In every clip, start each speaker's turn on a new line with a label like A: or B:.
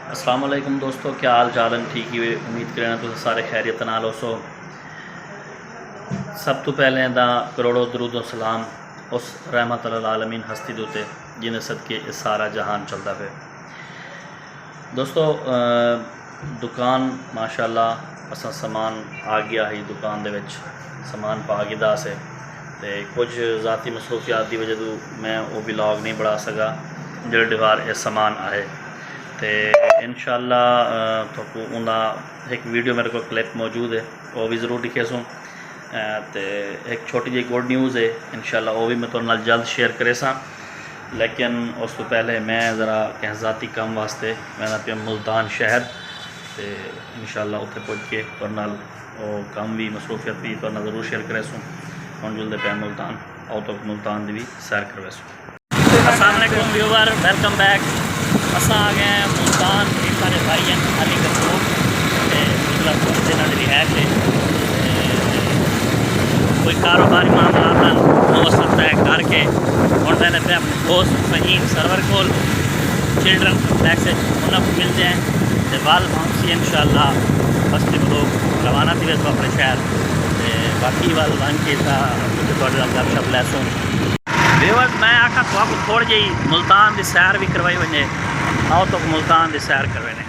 A: अस्सलाम वालेकुम दोस्तों, क्या हाल चाल हैं? ठीक ही उम्मीद करें तो सारे खैरियत नाल हो। सब तो पहले दा करोड़ों दरूद सलाम उस रहमत अल आलमीन हस्ती दोते जिन्हें सदके इस सारा जहान चलता पे। दोस्तों दुकान माशाल्लाह असा समान आ गया ही दुकान दे विच समान पा गिदा से ते कुछ ज़ाती मसरूफियात की वजह तो मैं वो व्लॉग नहीं बना सका जेह्ड़े दीवार ये समान आए तो इंशाअल्लाह तो उनका एक वीडियो मेरे को क्लिप मौजूद है वो भी ज़रूर दिखे सूँ तो एक छोटी जी गुड न्यूज़ है इंशाअल्लाह वो भी मैं तुहाडे नाल जल्द शेयर करे सा। लेकिन उस तो पहले मैं ज़रा कहीं ज़ाती काम वास्ते मैं ना पिया मुल्तान शहर तो इंशाअल्लाह उत्थे पुज के तुहाडे नाल वो काम भी मसरूफियत भी तुहाडे नाल ज़रूर शेयर करे सूँ। हम जुलते पे मुल्तान आओ तो मुल्तान की भी सैर करवे सूँ। अस्सलाम वालेकुम व्यूवर, वेलकम बैक। असा आ गए हैं मुल्तान, सारे भाई हैं अली कपूर मतलब जिन्हों की रिहायश है कोई कारोबारी मामला दोस्त तय करके हम मैंने पे अपने दोस्त फहीम सरवर को चिल्ड्रन कम्पलैक्स उन्हें मिल जाए तो वाल पहुँची इंशाअल्लाह बस्ती में लोग रवाना थी वैसे अपने शहर तो बाकी वाल बन के गपशप लैसूँ। बेवस मैं आखा तो थोड़ी जी मुल्तान की सैर भी करवाई वजे आओ तो मुल्तान की सैर करवाने।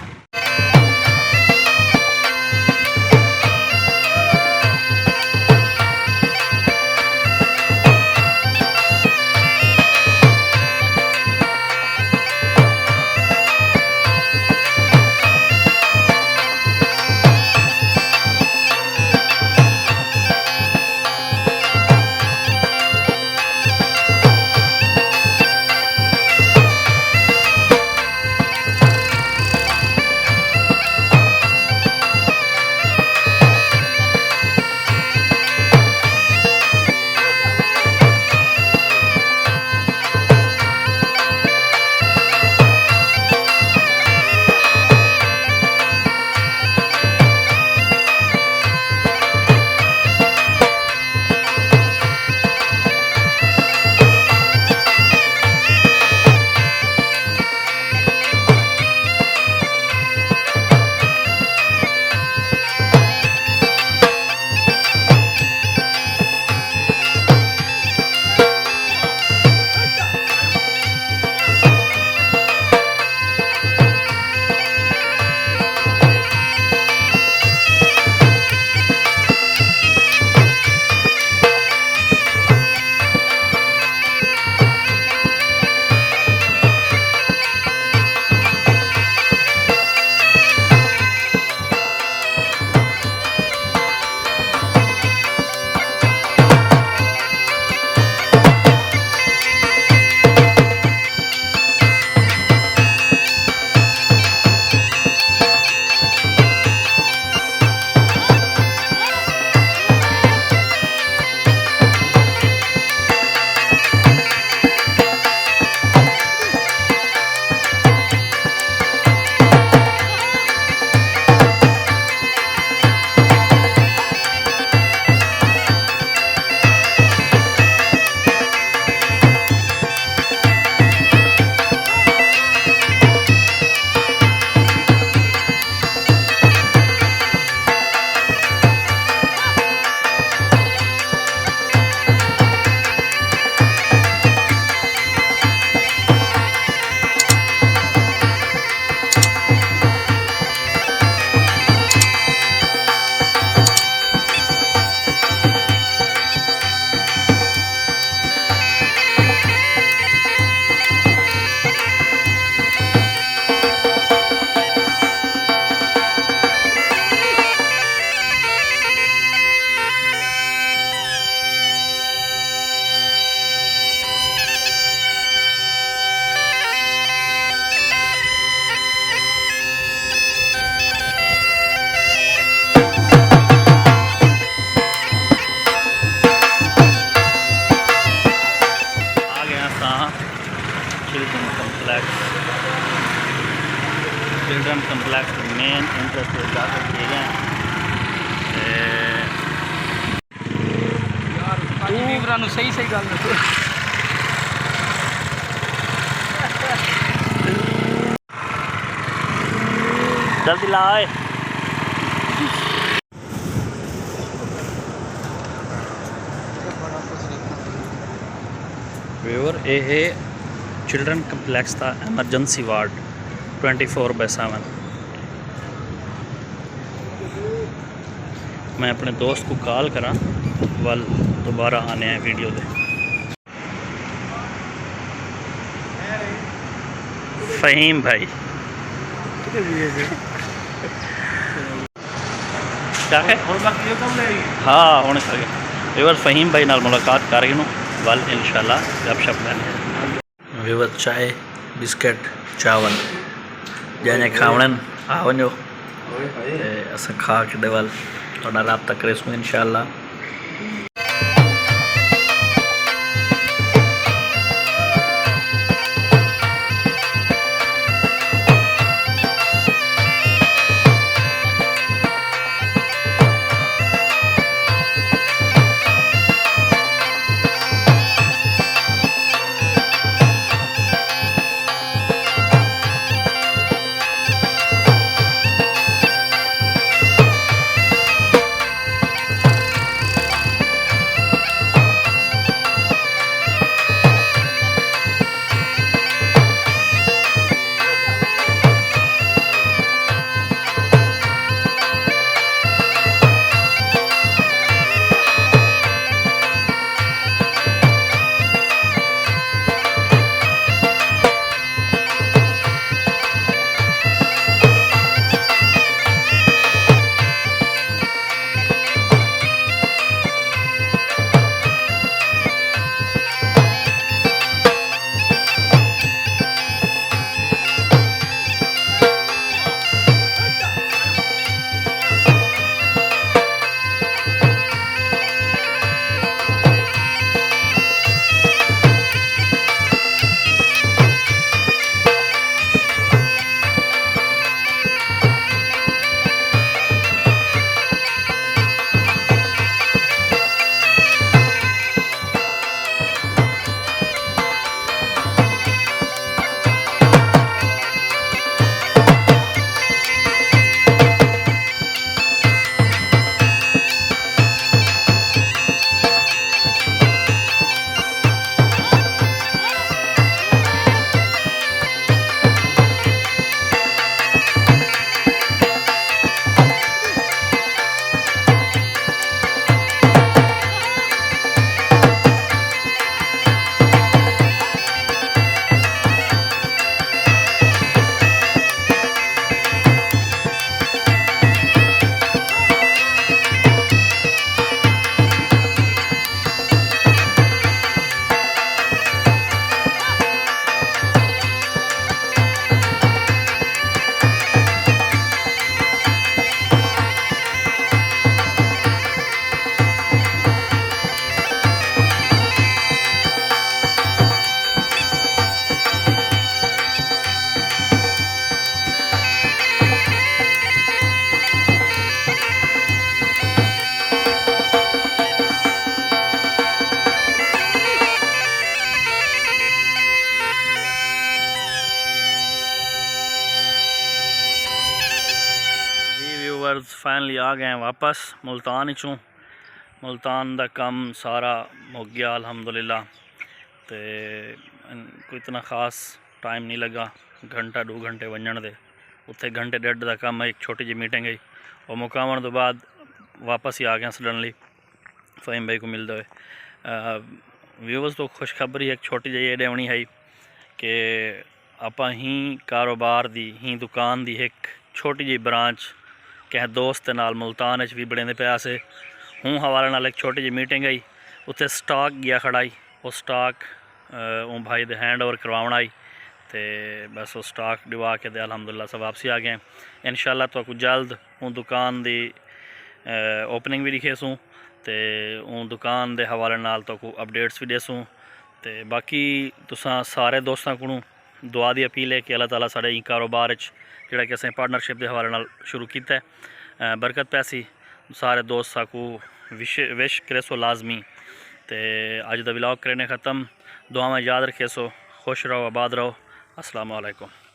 A: चिल्ड्रन कंप्लैक्स मेन इंटरेस्ट जाकर किए गए
B: यार सही सही गल दसो।
A: जल्दी ला आए। व्यूअर ये है चिल्ड्रन कंपलैक्स का एमरजेंसी वार्ड 24/7। मैं अपने दोस्त को कॉल करा वल दोबारा आने हैं वीडियो दे। फ़हीम भाई क्या है? हाँ हूँ कर गए व्यूअर फ़हीम भाई नाल मुलाकात कर गए वल इंशाल्लाह गपशप लेने। व्यूअर चाय बिस्किट चावल जैसे खावण आ वञो अस खा के वल थोड़ा रब्ता करेसूँ इंशाल्लाह। व्यूअर्स फाइनली आ गए हैं वापस मुल्तान चूँ। मुल्तान का काम सारा मुक गया अल्हम्दुलिल्लाह। तो कोई इतना ख़ास टाइम नहीं लगा, घंटा 2 घंटे वजन दे उत्थे घंटे 1.5 का काम है। एक छोटी जी मीटिंग गई और मुकावन तो बाद वापस ही आ गया सडनली फ़हीम भाई को मिलते हुए। व्यूअर्स तो खुशखबरी एक छोटी जी ये देवनी है कि आप ही कारोबार दी ही दुकान दी एक छोटी जी ब्रांच कह दोस्त नाल मुल्तान भी बड़े पे से हूँ हवाले नाल एक छोटी जी मीटिंग आई उत्थे स्टाक गया खड़ाई वो स्टाक भाई दे हैंड ओवर करवाण आई तो बस वो स्टाक दिवा के दे अल्हम्दुलिल्लाह सब वापसी आ गए। इंशाल्लाह तो जल्द हूँ दुकान दी ओपनिंग भी दिखेसूँ तो हूँ दुकान दे हवाले नाल तो अपडेट्स भी देसूँ। तो बाकी तुसां सारे दोस्तों को दुआ की अपील है कि अल्लाह ताला साढ़े कारोबार जोड़ा कि असें पार्टनरशिप के हवाले नाल शुरू किया है बरकत पैसी सारे दोस्तों को विश करे सो लाजमी। तो अज का व्लॉग करने ख़त्म, दुआ में याद रखे सो, खुश रहो आबाद रहो। अस्सलाम वालेकुम।